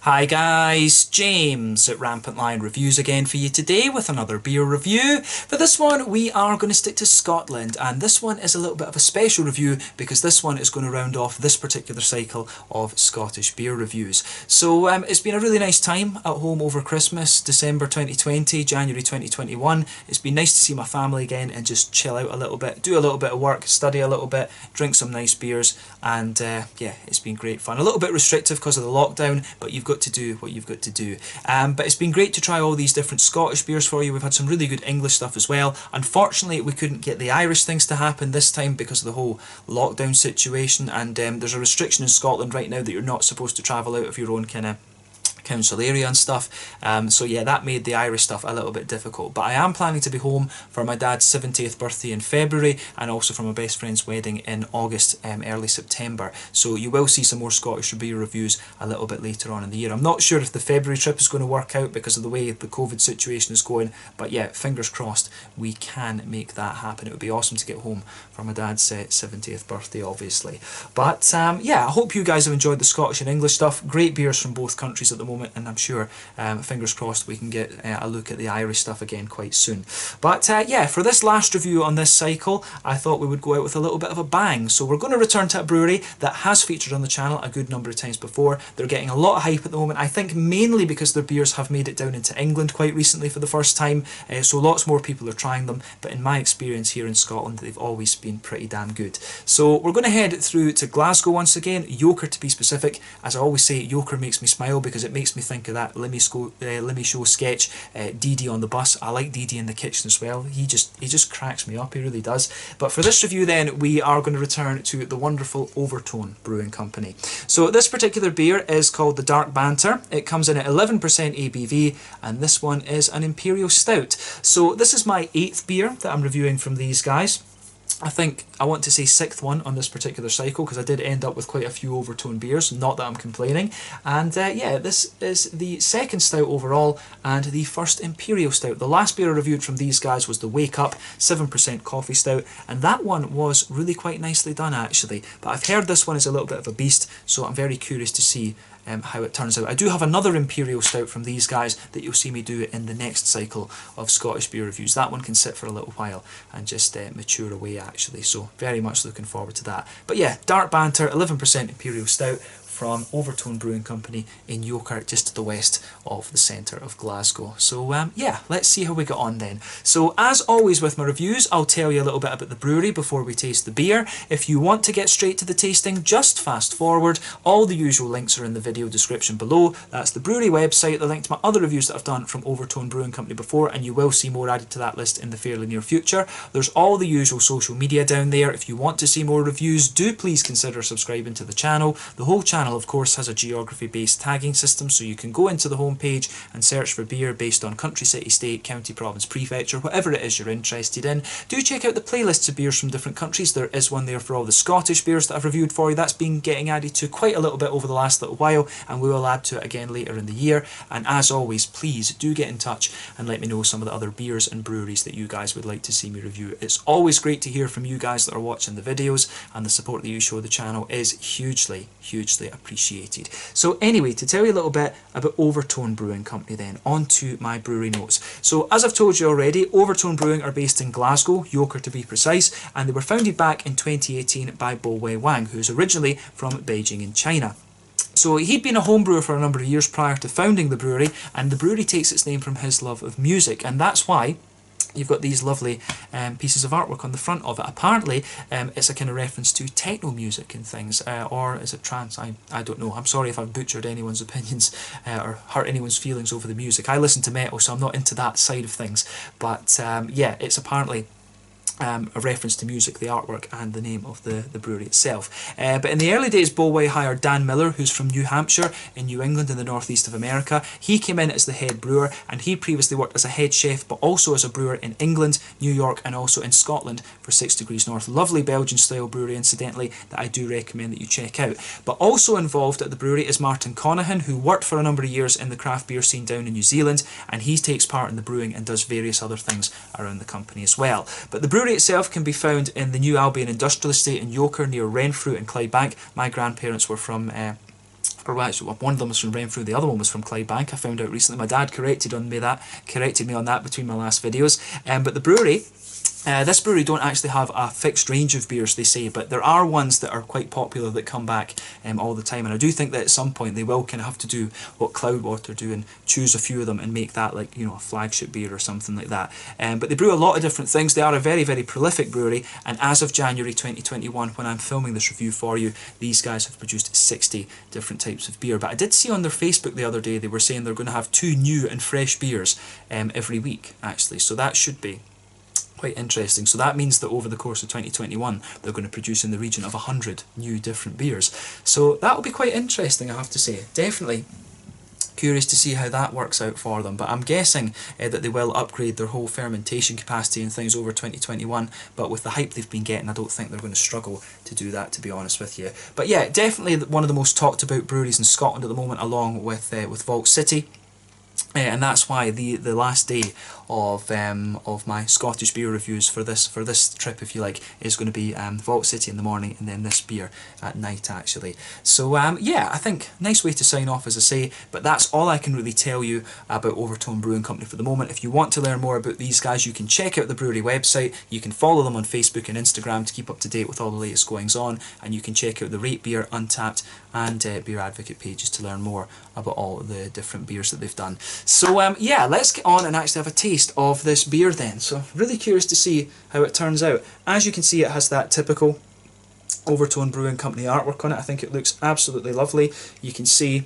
Hi guys, James at Rampant Lion Reviews again for you today with another beer review. For this one we are going to stick to Scotland, and this one is a little bit of a special review because this one is going to round off this particular cycle of Scottish beer reviews. So it's been a really nice time at home over Christmas, December 2020, January 2021. It's been nice to see my family again and just chill out a little bit, do a little bit of work, study a little bit, drink some nice beers, and yeah, it's been great fun. A little bit restrictive because of the lockdown, but you've got to do what you've got to do. But it's been great to try all these different Scottish beers for you. We've had some really good English stuff as well. Unfortunately, we couldn't get the Irish things to happen this time because of the whole lockdown situation, and there's a restriction in Scotland right now that you're not supposed to travel out of your own kind of council area and stuff, so yeah, that made the Irish stuff a little bit difficult. But I am planning to be home for my dad's 70th birthday in February, and also for my best friend's wedding in August, early September, so you will see some more Scottish beer reviews a little bit later on in the year. I'm not sure if the February trip is going to work out because of the way the COVID situation is going, but yeah, fingers crossed we can make that happen. It would be awesome to get home for my dad's 70th birthday, obviously. But yeah, I hope you guys have enjoyed the Scottish and English stuff. Great beers from both countries at the moment, and I'm sure, fingers crossed, we can get a look at the Irish stuff again quite soon. But yeah, for this last review on this cycle, I thought we would go out with a little bit of a bang. So we're going to return to a brewery that has featured on the channel a good number of times before. They're getting a lot of hype at the moment, I think mainly because their beers have made it down into England quite recently for the first time, so lots more people are trying them, but in my experience here in Scotland, they've always been pretty damn good. So we're going to head through to Glasgow once again, Yoker to be specific. As I always say, Yoker makes me smile because it makes me think of that Lemmy Show sketch, Dee Dee on the bus. I like Dee Dee in the kitchen as well. He just cracks me up, he really does. But for this review then, we are going to return to the wonderful Overtone Brewing Company. So this particular beer is called the Dark Banter. It comes in at 11% ABV, and this one is an Imperial Stout. So this is my 8th beer that I'm reviewing from these guys. I think I want to say 6th one on this particular cycle because I did end up with quite a few Overtone beers, not that I'm complaining. And yeah, this is the 2nd stout overall and the 1st Imperial Stout. The last beer I reviewed from these guys was the Wake Up 7% coffee stout, and that one was really quite nicely done actually. But I've heard this one is a little bit of a beast, so I'm very curious to see how it turns out. I do have another Imperial Stout from these guys that you'll see me do in the next cycle of Scottish beer reviews. That one can sit for a little while and just mature away actually, so very much looking forward to that. But yeah, Dark Banter, 11% Imperial Stout from Overtone Brewing Company in Yoker, just to the west of the centre of Glasgow. So yeah, let's see how we get on then. So as always with my reviews, I'll tell you a little bit about the brewery before we taste the beer. If you want to get straight to the tasting, just fast forward. All the usual links are in the video description below. That's the brewery website, the link to my other reviews that I've done from Overtone Brewing Company before, and you will see more added to that list in the fairly near future. There's all the usual social media down there. If you want to see more reviews, do please consider subscribing to the channel. The whole channel of course has a geography-based tagging system, so you can go into the homepage and search for beer based on country, city, state, county, province, prefecture, whatever it is you're interested in. Do check out the playlists of beers from different countries. There is one there for all the Scottish beers that I've reviewed for you. That's been getting added to quite a little bit over the last little while, and we will add to it again later in the year. And as always, please do get in touch and let me know some of the other beers and breweries that you guys would like to see me review. It's always great to hear from you guys that are watching the videos, and the support that you show the channel is hugely appreciated. So anyway, to tell you a little bit about Overtone Brewing Company then, on to my brewery notes. So as I've told you already, Overtone Brewing are based in Glasgow, Yoker to be precise, and they were founded back in 2018 by Bo Wei Wang, who's originally from Beijing in China. So he'd been a home brewer for a number of years prior to founding the brewery, and the brewery takes its name from his love of music, and that's why you've got these lovely pieces of artwork on the front of it. Apparently, it's a kind of reference to techno music and things, or is it trance? I don't know. I'm sorry if I've butchered anyone's opinions or hurt anyone's feelings over the music. I listen to metal, so I'm not into that side of things. But yeah, it's apparently a reference to music, the artwork, and the name of the brewery itself. But in the early days, Bo Wei hired Dan Miller, who's from New Hampshire in New England in the northeast of America. He came in as the head brewer, and he previously worked as a head chef, but also as a brewer in England, New York, and also in Scotland for 6 Degrees North. Lovely Belgian-style brewery, incidentally, that I do recommend that you check out. But also involved at the brewery is Martin Conahan, who worked for a number of years in the craft beer scene down in New Zealand, and he takes part in the brewing and does various other things around the company as well. But the brewery itself can be found in the New Albion Industrial Estate in Yoker near Renfrew and Clydebank. My grandparents were from or actually one of them was from Renfrew, the other one was from Clydebank. I found out recently. My dad corrected me on that between my last videos. But the brewery, this brewery don't actually have a fixed range of beers, they say, but there are ones that are quite popular that come back all the time, and I do think that at some point they will kind of have to do what Cloudwater do and choose a few of them and make that, like, you know, a flagship beer or something like that. But they brew a lot of different things. They are a very, very prolific brewery, and as of January 2021, when I'm filming this review for you, these guys have produced 60 different types of beer. But I did see on their Facebook the other day they were saying they're going to have 2 new and fresh beers every week, actually, so that should be quite interesting. So that means that over the course of 2021 they're going to produce in the region of 100 new different beers. So that will be quite interesting, I have to say. Definitely curious to see how that works out for them, but I'm guessing that they will upgrade their whole fermentation capacity and things over 2021, but with the hype they've been getting, I don't think they're going to struggle to do that, to be honest with you. But yeah, definitely one of the most talked about breweries in Scotland at the moment, along with Vault City. And that's why the last day of my Scottish beer reviews for this trip, if you like, is going to be Vault City in the morning and then this beer at night, actually. So yeah, I think nice way to sign off, as I say, but that's all I can really tell you about Overtone Brewing Company for the moment. If you want to learn more about these guys, you can check out the brewery website, you can follow them on Facebook and Instagram to keep up to date with all the latest goings on, and you can check out the Rate Beer, Untappd and Beer Advocate pages to learn more about all the different beers that they've done. So yeah, let's get on and actually have a taste of this beer then. So really curious to see how it turns out. As you can see, it has that typical Overtone Brewing Company artwork on it. I think it looks absolutely lovely. You can see,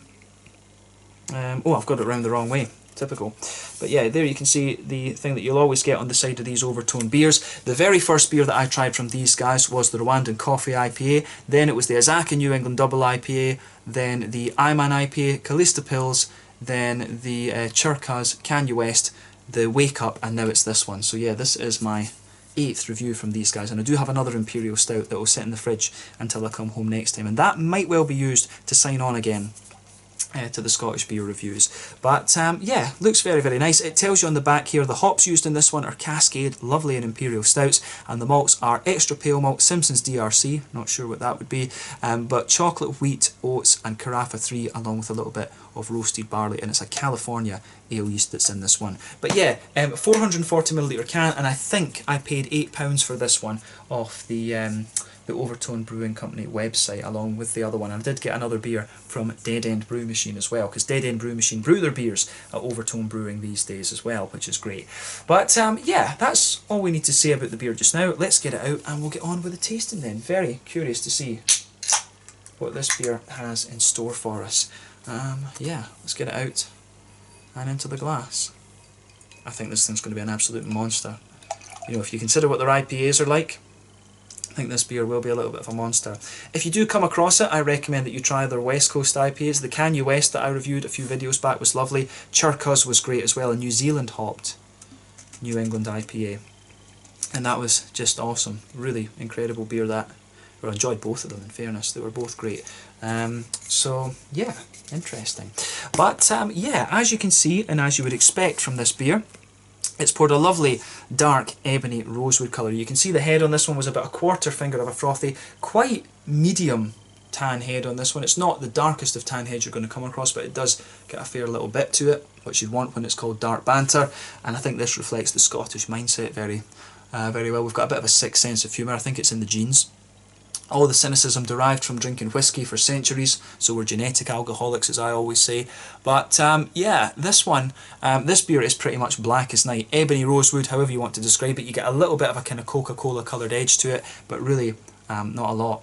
oh, I've got it around the wrong way. Typical. But yeah, there you can see the thing that you'll always get on the side of these Overtone beers. The very first beer that I tried from these guys was the Rwandan Coffee IPA, then it was the Azaka New England Double IPA, then the Iman IPA, Callista Pils, then the Churkaz Kanye West, the Wake Up, and now it's this one. So yeah, this is my 8th review from these guys, and I do have another Imperial Stout that will sit in the fridge until I come home next time, and that might well be used to sign on again to the Scottish beer reviews. But yeah, looks very, very nice. It tells you on the back here the hops used in this one are Cascade, Lovely and Imperial Stouts, and the malts are Extra Pale Malt, Simpson's DRC, not sure what that would be, but chocolate, wheat, oats and Carafa 3, along with a little bit of roasted barley, and it's a California ale yeast that's in this one. But yeah, 440ml can, and I think I paid £8 for this one off the Overtone Brewing Company website, along with the other one. And I did get another beer from Dead End Brew Machine as well, because Dead End Brew Machine brew their beers at Overtone Brewing these days as well, which is great. But yeah, that's all we need to say about the beer just now. Let's get it out and we'll get on with the tasting then. Very curious to see what this beer has in store for us. Yeah, let's get it out and into the glass. I think this thing's going to be an absolute monster. You know, if you consider what their IPAs are like, I think this beer will be a little bit of a monster. If you do come across it, I recommend that you try their West Coast IPAs. The Kanye West that I reviewed a few videos back was lovely. Churkaz was great as well, a New Zealand hopped New England IPA. And that was just awesome. Really incredible beer that. I enjoyed both of them, in fairness. They were both great. So yeah, interesting. But yeah, as you can see and as you would expect from this beer, it's poured a lovely dark ebony rosewood colour. You can see the head on this one was about a quarter finger of a frothy, quite medium tan head on this one. It's not the darkest of tan heads you're going to come across, but it does get a fair little bit to it, which you'd want when it's called dark banter. And I think this reflects the Scottish mindset very well. We've got a bit of a sixth sense of humour. I think it's in the genes. All the cynicism derived from drinking whiskey for centuries, so we're genetic alcoholics, as I always say. But yeah, this one, this beer is pretty much black as night. Ebony rosewood, however you want to describe it. You get a little bit of a kind of Coca-Cola coloured edge to it, but really not a lot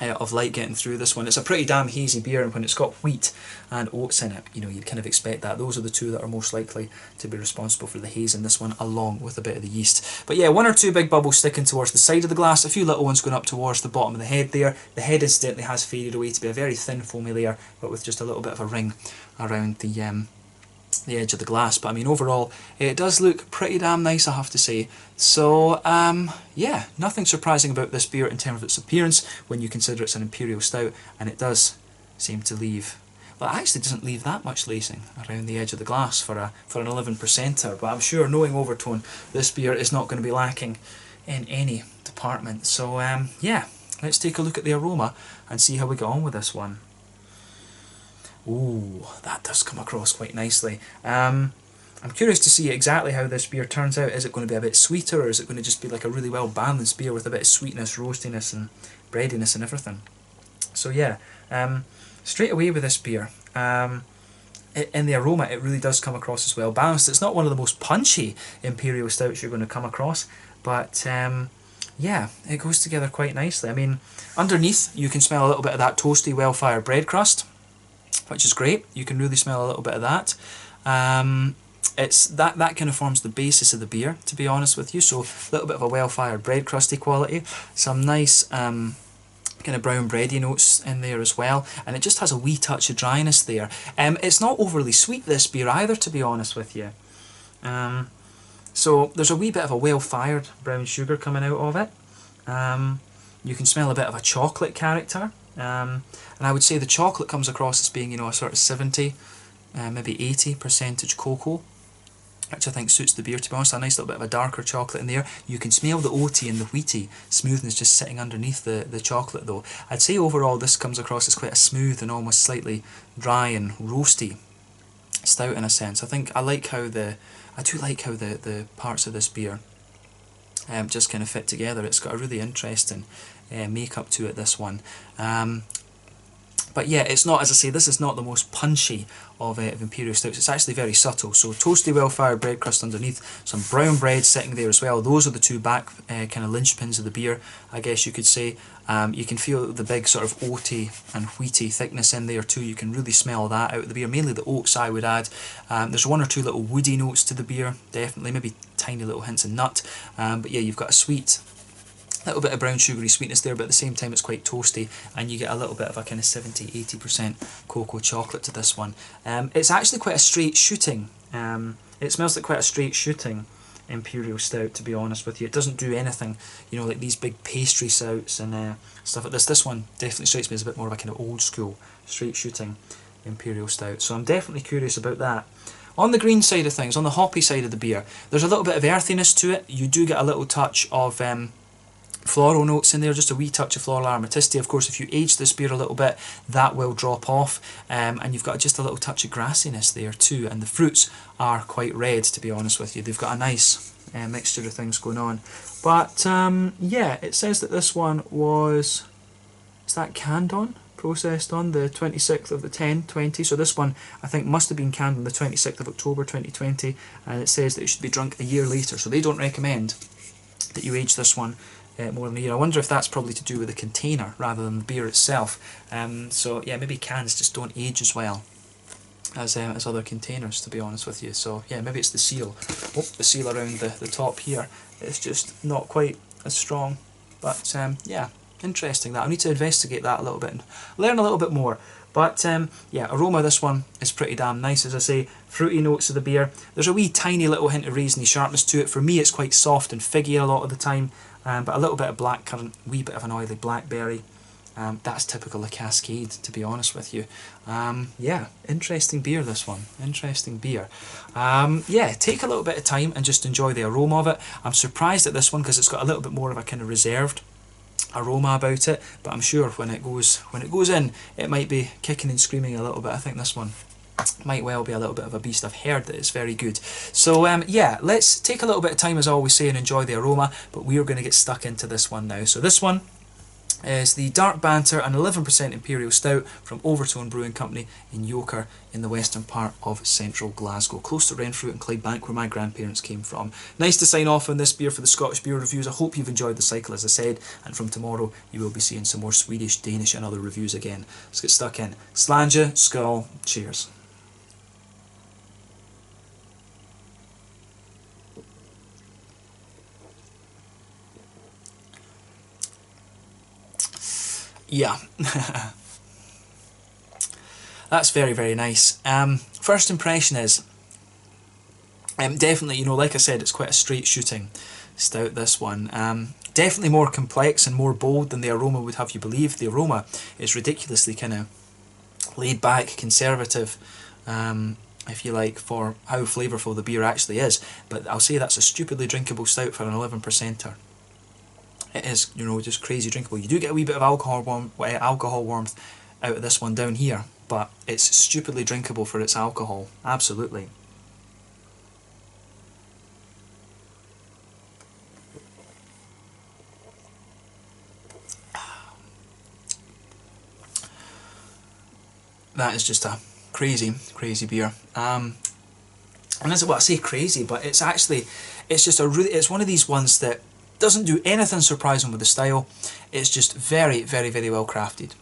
of light getting through this one. It's a pretty damn hazy beer, and when it's got wheat and oats in it, you know, you'd kind of expect that. Those are the two that are most likely to be responsible for the haze in this one, along with a bit of the yeast. But yeah, one or two big bubbles sticking towards the side of the glass, a few little ones going up towards the bottom of the head there. The head incidentally has faded away to be a very thin foamy layer, but with just a little bit of a ring around the edge of the glass. But I mean, overall it does look pretty damn nice, I have to say. So yeah, nothing surprising about this beer in terms of its appearance when you consider it's an Imperial Stout, and it does seem to leave, well, it actually doesn't leave that much lacing around the edge of the glass for an 11%er, but I'm sure, knowing Overtone, this beer is not going to be lacking in any department. So yeah, let's take a look at the aroma and see how we get on with this one. Ooh, that does come across quite nicely. I'm curious to see exactly how this beer turns out. Is it going to be a bit sweeter, or is it going to just be like a really well balanced beer with a bit of sweetness, roastiness and breadiness and everything? So yeah, straight away with this beer, in the aroma it really does come across as well balanced. It's not one of the most punchy Imperial Stouts you're going to come across, but yeah, it goes together quite nicely. I mean, underneath you can smell a little bit of that toasty, well-fired bread crust, which is great. You can really smell a little bit of that. It's that kind of forms the basis of the beer, to be honest with you. So a little bit of a well-fired bread crusty quality, some nice kind of brown bready notes in there as well, and it just has a wee touch of dryness there. It's not overly sweet, this beer, either, to be honest with you. So there's a wee bit of a well-fired brown sugar coming out of it. You can smell a bit of a chocolate character, and I would say the chocolate comes across as being, you know, a sort of 70, maybe 80% cocoa, which I think suits the beer, to be honest. A nice little bit of a darker chocolate in there. You can smell the oaty and the wheaty smoothness just sitting underneath the chocolate though. I'd say overall this comes across as quite a smooth and almost slightly dry and roasty stout in a sense. I do like how the parts of this beer just kind of fit together. It's got a really interesting makeup to it, this one. But yeah, it's not, as I say, this is not the most punchy of Imperial Stouts. It's actually very subtle. So toasty, well-fired bread crust underneath, some brown bread sitting there as well. Those are the two back kind of linchpins of the beer, I guess you could say. You can feel the big sort of oaty and wheaty thickness in there too. You can really smell that out of the beer. Mainly the oats, I would add. There's one or two little woody notes to the beer, definitely. Maybe tiny little hints of nut. But yeah, you've got a sweet little bit of brown sugary sweetness there, but at the same time it's quite toasty, and you get a little bit of a kind of 70-80% cocoa chocolate to this one. It's actually quite a straight shooting. It smells like quite a straight shooting Imperial Stout, to be honest with you. It doesn't do anything, you know, like these big pastry stouts and stuff like this. This one definitely strikes me as a bit more of a kind of old school straight shooting Imperial Stout, so I'm definitely curious about that. On the green side of things, on the hoppy side of the beer, there's a little bit of earthiness to it. You do get a little touch of floral notes in there, just a wee touch of floral aromaticity. Of course, if you age this beer a little bit, that will drop off, and you've got just a little touch of grassiness there too, and the fruits are quite red, to be honest with you. They've got a nice mixture of things going on. But yeah, it says that this one was, is that canned on? Processed on the 26th of the 10/20, so this one I think must have been canned on the 26th of October 2020, and it says that it should be drunk a year later, so they don't recommend that you age this one more than a year. I wonder if that's probably to do with the container rather than the beer itself. So yeah, maybe cans just don't age as well as other containers, to be honest with you. So yeah, maybe it's the seal. Oh, the seal around the top here. It's just not quite as strong. But yeah, interesting that. I need to investigate that a little bit and learn a little bit more. But yeah, aroma, this one is pretty damn nice, as I say. Fruity notes of the beer. There's a wee tiny little hint of raisiny sharpness to it. For me, it's quite soft and figgy a lot of the time. But a little bit of blackcurrant, wee bit of an oily blackberry. That's typical of Cascade, to be honest with you. Yeah, interesting beer, this one. Interesting beer. Yeah, take a little bit of time and just enjoy the aroma of it. I'm surprised at this one because it's got a little bit more of a kind of reserved aroma about it, but I'm sure when it goes in, it might be kicking and screaming a little bit. I think this one might well be a little bit of a beast. I've heard that it's very good. So yeah, let's take a little bit of time, as I always say, and enjoy the aroma, but we are going to get stuck into this one now. So this one is the Dark Banter, an 11% Imperial Stout from Overtone Brewing Company in Yoker in the western part of central Glasgow, close to Renfrew and Clydebank, where my grandparents came from. Nice to sign off on this beer for the Scottish Beer Reviews. I hope you've enjoyed the cycle, as I said, and from tomorrow you will be seeing some more Swedish, Danish and other reviews again. Let's get stuck in. Slanja, skull, cheers. Yeah, that's very, very nice. First impression is definitely, you know, like I said, it's quite a straight shooting stout, this one. Definitely more complex and more bold than the aroma would have you believe. The aroma is ridiculously kind of laid back, conservative, if you like, for how flavourful the beer actually is. But I'll say that's a stupidly drinkable stout for an 11%er. It is, you know, just crazy drinkable. You do get a wee bit of alcohol warmth out of this one down here, but it's stupidly drinkable for its alcohol. Absolutely. That is just a crazy, crazy beer. And that's what I say, crazy, but it's actually, it's just a really, it's one of these ones that doesn't do anything surprising with the style. It's just very, very, very well crafted.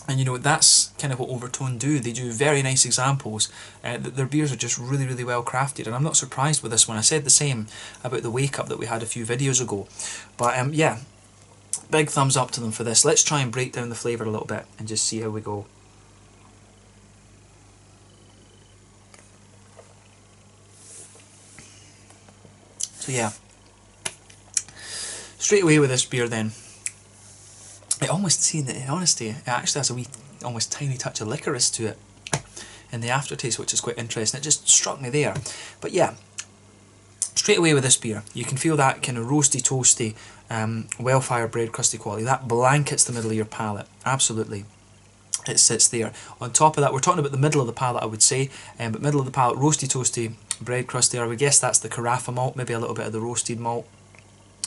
And you know, that's kind of what Overtone do. They do very nice examples. Their beers are just really, really well crafted, and I'm not surprised with this one. I said the same about the Wake Up that we had a few videos ago. But yeah, big thumbs up to them for this. Let's try and break down the flavour a little bit and just see how we go. So yeah, straight away with this beer then, it almost, see, in honesty, it actually has a wee, almost tiny touch of licorice to it in the aftertaste, which is quite interesting. It just struck me there. But yeah, straight away with this beer, you can feel that kind of roasty, toasty, well-fired bread crusty quality. That blankets the middle of your palate, absolutely. It sits there. On top of that, we're talking about the middle of the palate, I would say, but middle of the palate, roasty, toasty, bread crusty. I would guess that's the carafa malt, maybe a little bit of the roasted malt.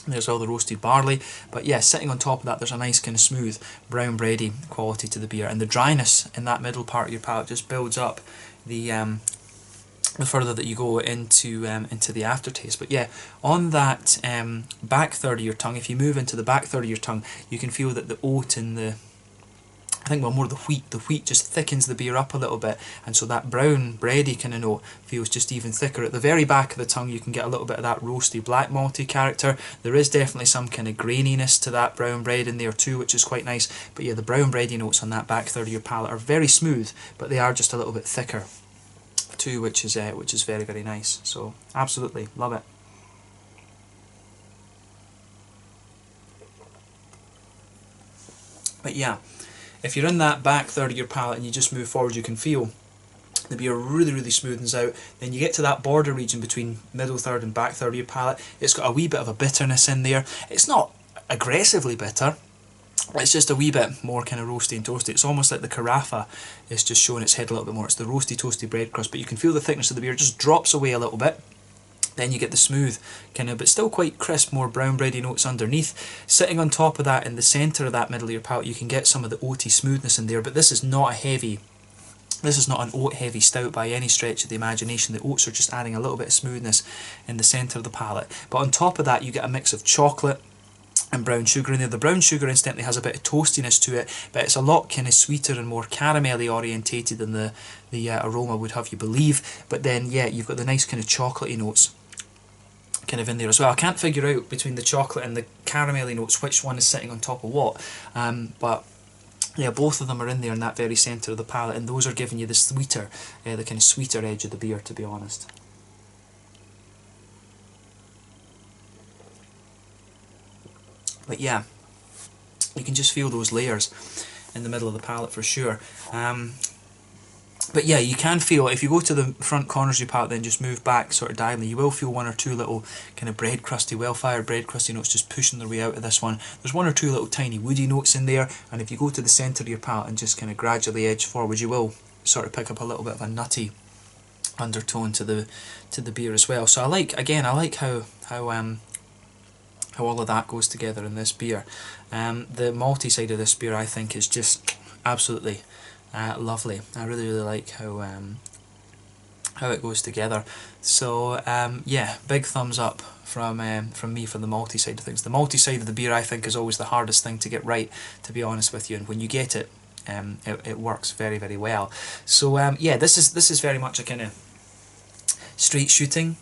There's all the roasted barley, but yeah, sitting on top of that, there's a nice kind of smooth brown bready quality to the beer, and the dryness in that middle part of your palate just builds up the further that you go into the aftertaste. But yeah, on that back third of your tongue, if you move into the back third of your tongue, you can feel that the oat and the, I think, well, more the wheat just thickens the beer up a little bit, and so that brown bready kind of note feels just even thicker. At the very back of the tongue, you can get a little bit of that roasty black malty character. There is definitely some kind of graininess to that brown bread in there too, which is quite nice. But yeah, the brown bready notes on that back third of your palate are very smooth, but they are just a little bit thicker too, which is very, very nice. So absolutely love it. But yeah, if you're in that back third of your palate and you just move forward, you can feel the beer really, really smoothens out. Then you get to that border region between middle third and back third of your palate. It's got a wee bit of a bitterness in there. It's not aggressively bitter. It's just a wee bit more kind of roasty and toasty. It's almost like the carafa is just showing its head a little bit more. It's the roasty, toasty bread crust, but you can feel the thickness of the beer. It just drops away a little bit. Then you get the smooth kind of, but still quite crisp, more brown bready notes underneath. Sitting on top of that, in the centre of that middle of your palate, you can get some of the oaty smoothness in there, but this is not a heavy, this is not an oat heavy stout by any stretch of the imagination. The oats are just adding a little bit of smoothness in the centre of the palate. But on top of that, you get a mix of chocolate and brown sugar in there. The brown sugar incidentally has a bit of toastiness to it, but it's a lot kind of sweeter and more caramelly orientated than the aroma would have you believe. But then yeah, you've got the nice kind of chocolatey notes kind of in there as well. I can't figure out between the chocolate and the caramelly notes which one is sitting on top of what, but yeah, both of them are in there in that very centre of the palate, and those are giving you the sweeter, the kind of sweeter edge of the beer, to be honest. But yeah, you can just feel those layers in the middle of the palate for sure. But yeah, you can feel, if you go to the front corners of your palate, then just move back sort of diagonally, you will feel one or two little kind of bread crusty, well-fired bread crusty notes just pushing their way out of this one. There's one or two little tiny woody notes in there, and if you go to the centre of your palate and just kind of gradually edge forward, you will sort of pick up a little bit of a nutty undertone to the beer as well. So I like how all of that goes together in this beer. The malty side of this beer, I think, is just absolutely lovely. I really, really like how it goes together. So yeah, big thumbs up from me for the malty side of things. The malty side of the beer, I think, is always the hardest thing to get right, to be honest with you, and when you get it, it works very, very well. So yeah, this is very much a kind of straight shooting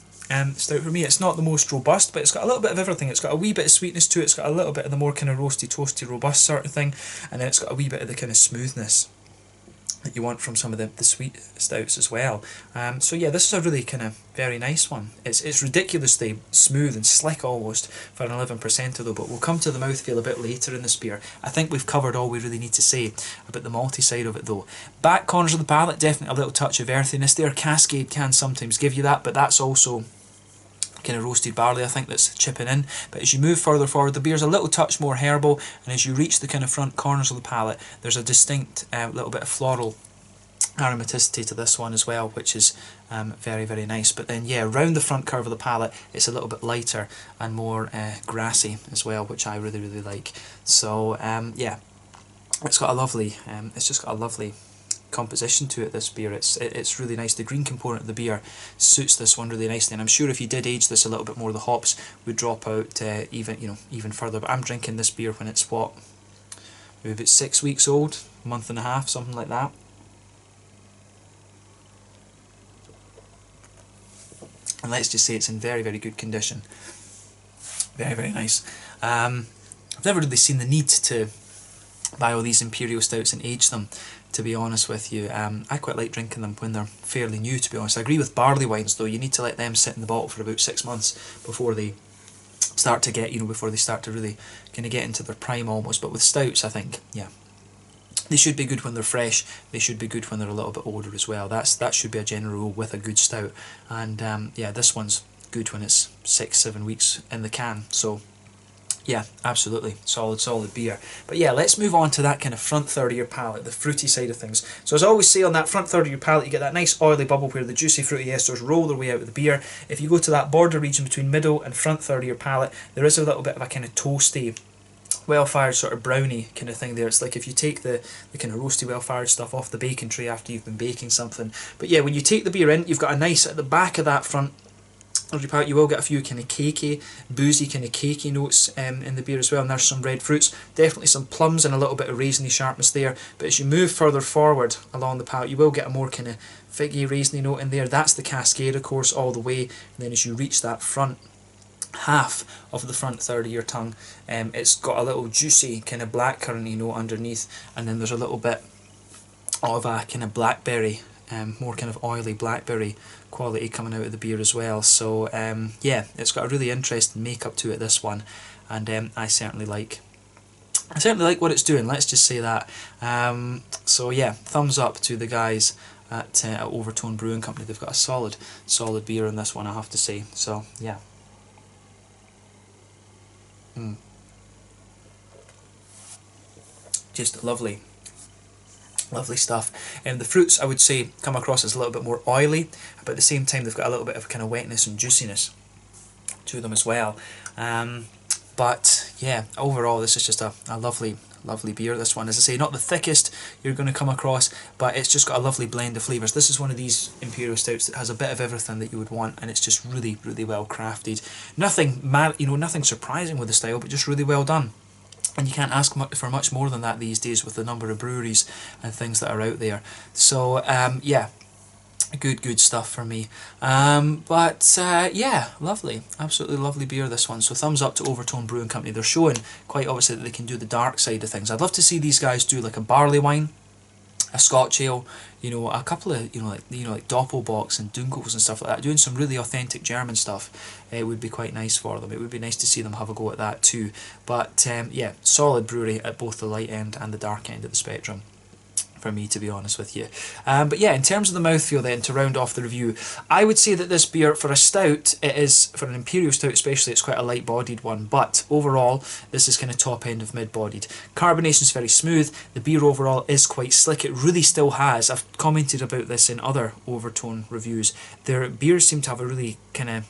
stout for me. It's not the most robust, but it's got a little bit of everything. It's got a wee bit of sweetness to it, it's got a little bit of the more kind of roasty, toasty, robust sort of thing, and then it's got a wee bit of the kind of smoothness that you want from some of the sweet stouts as well. So yeah, this is a really kind of very nice one. It's ridiculously smooth and slick almost for an 11% though, but we'll come to the mouthfeel a bit later in this beer. I think we've covered all we really need to say about the malty side of it though. Back corners of the palate, definitely a little touch of earthiness there. Cascade can sometimes give you that, but that's also kind of roasted barley, I think, that's chipping in. But as you move further forward, the beer's a little touch more herbal, and as you reach the kind of front corners of the palate, there's a distinct little bit of floral aromaticity to this one as well, which is very, very nice. But then, yeah, round the front curve of the palate, it's a little bit lighter and more grassy as well, which I really, really like. So, yeah, it's got a lovely, it's just got a lovely composition to it, this beer. It's really nice. The green component of the beer suits this one really nicely, and I'm sure if you did age this a little bit more, the hops would drop out even further. But I'm drinking this beer when it's what, maybe about 6 weeks old, a month and a half, something like that. And let's just say it's in very, very good condition. Very, very nice. I've never really seen the need to buy all these Imperial Stouts and age them, to be honest with you. I quite like drinking them when they're fairly new, to be honest. I agree with barley wines though, you need to let them sit in the bottle for about 6 months before they start to get, before they start to really kind of get into their prime almost. But with stouts, I think, yeah, they should be good when they're fresh, they should be good when they're a little bit older as well. That should be a general rule with a good stout. And yeah, this one's good when it's 6-7 weeks in the can. So yeah, absolutely, solid beer. But yeah, let's move on to that kind of front third of your palate, the fruity side of things. So as I always say, on that front third of your palate, you get that nice oily bubble where the juicy fruity esters roll their way out of the beer. If you go to that border region between middle and front third of your palate, there is a little bit of a kind of toasty, well-fired sort of brownie kind of thing there. It's like if you take the kind of roasty, well-fired stuff off the baking tray after you've been baking something. But yeah, when you take the beer in, you've got a nice, at the back of that front of your palate, you will get a few kind of cakey, boozy kind of cakey notes in the beer as well. And there's some red fruits, definitely some plums and a little bit of raisiny sharpness there. But as you move further forward along the palate, you will get a more kind of figgy, raisiny note in there. That's the Cascade, of course, all the way. And then as you reach that front half of the front third of your tongue, it's got a little juicy kind of blackcurranty note underneath, and then there's a little bit of a kind of blackberry, more kind of oily blackberry quality coming out of the beer as well. So yeah, it's got a really interesting makeup to it, this one, and I certainly like what it's doing, let's just say that. So yeah, thumbs up to the guys at Overtone Brewing Company. They've got a solid beer in this one, I have to say. So yeah. Just lovely stuff. And the fruits, I would say, come across as a little bit more oily, but at the same time they've got a little bit of kind of wetness and juiciness to them as well. But yeah, overall this is just a lovely beer, this one. As I say, not the thickest you're going to come across, but it's just got a lovely blend of flavours. This is one of these Imperial Stouts that has a bit of everything that you would want, and it's just really, really well crafted. Nothing mad, nothing surprising with the style, but just really well done. And you can't ask for much more than that these days with the number of breweries and things that are out there. So yeah, good stuff for me. But yeah, lovely, absolutely lovely beer, this one. So thumbs up to Overtone Brewing Company. They're showing quite obviously that they can do the dark side of things. I'd love to see these guys do like a barley wine, a Scotch ale, a couple of like Doppelbocks and Dunkels and stuff like that, doing some really authentic German stuff. It would be quite nice for them. It would be nice to see them have a go at that too. But yeah, solid brewery at both the light end and the dark end of the spectrum, for me, to be honest with you. But yeah, in terms of the mouthfeel then, to round off the review, I would say that this beer, for a stout, it is, for an Imperial Stout especially, it's quite a light-bodied one, but overall, this is kind of top end of mid-bodied. Carbonation is very smooth, the beer overall is quite slick, it really still has, I've commented about this in other Overtone reviews, their beers seem to have a really kind of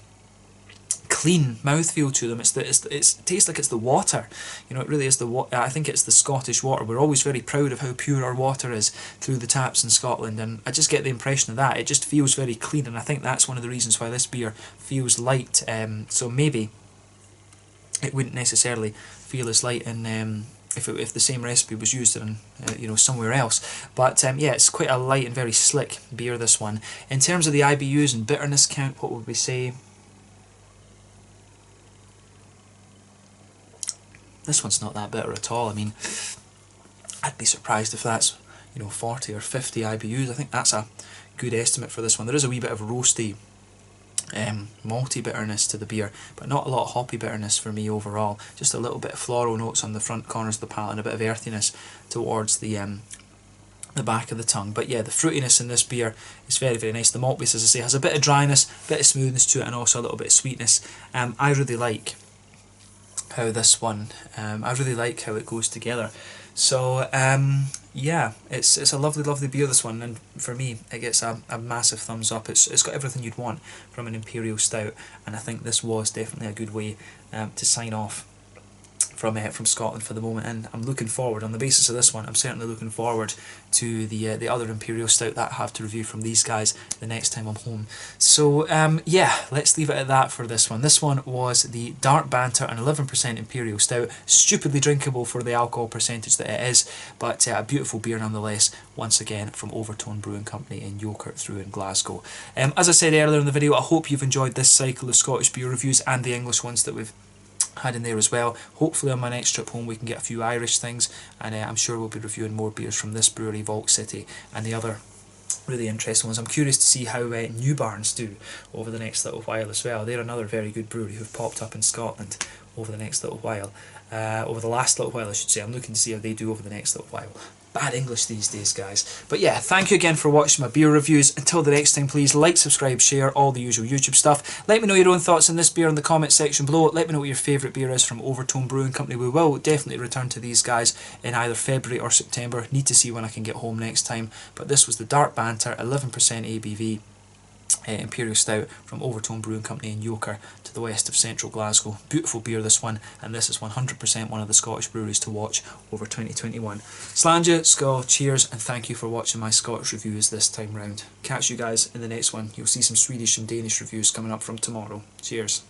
clean mouthfeel to them. It tastes like it's the water. It really is the water. I think it's the Scottish water. We're always very proud of how pure our water is through the taps in Scotland, and I just get the impression of that. It just feels very clean, and I think that's one of the reasons why this beer feels light. So maybe it wouldn't necessarily feel as light in if the same recipe was used in somewhere else. But yeah, it's quite a light and very slick beer, this one. In terms of the IBUs and bitterness count, what would we say? This one's not that bitter at all. I mean, I'd be surprised if that's 40 or 50 IBUs. I think that's a good estimate for this one. There is a wee bit of roasty, malty bitterness to the beer, but not a lot of hoppy bitterness for me overall. Just a little bit of floral notes on the front corners of the palate and a bit of earthiness towards the back of the tongue. But yeah, the fruitiness in this beer is very, very nice. The malt base, as I say, has a bit of dryness, a bit of smoothness to it, and also a little bit of sweetness. I really like how this one, I really like how it goes together. So yeah, it's a lovely beer, this one, and for me it gets a massive thumbs up. It's got everything you'd want from an Imperial Stout, and I think this was definitely a good way to sign off from Scotland for the moment, and I'm looking forward, on the basis of this one, I'm certainly looking forward to the other Imperial Stout that I have to review from these guys the next time I'm home. So yeah, let's leave it at that for this one. This one was the Dark Banter, an 11% Imperial Stout, stupidly drinkable for the alcohol percentage that it is, but a beautiful beer nonetheless, once again from Overtone Brewing Company in Yoker through in Glasgow. As I said earlier in the video, I hope you've enjoyed this cycle of Scottish beer reviews and the English ones that we've had in there as well. Hopefully on my next trip home we can get a few Irish things, and I'm sure we'll be reviewing more beers from this brewery, Vault City, and the other really interesting ones. I'm curious to see how New Barns do over the next little while as well. They're another very good brewery who've popped up in Scotland over the next little while. Over the last little while I should say. I'm looking to see how they do over the next little while. Bad English these days, guys. But yeah, thank you again for watching my beer reviews. Until the next time, please like, subscribe, share, all the usual YouTube stuff. Let me know your own thoughts on this beer in the comment section below. Let me know what your favourite beer is from Overtone Brewing Company. We will definitely return to these guys in either February or September. Need to see when I can get home next time. But this was the Dark Banter, 11% ABV. Imperial Stout from Overtone Brewing Company in Yoker to the west of central Glasgow. Beautiful beer, this one, and this is 100% one of the Scottish breweries to watch over 2021. Slàinte, Skål, cheers, and thank you for watching my Scottish reviews this time round. Catch you guys in the next one. You'll see some Swedish and Danish reviews coming up from tomorrow. Cheers.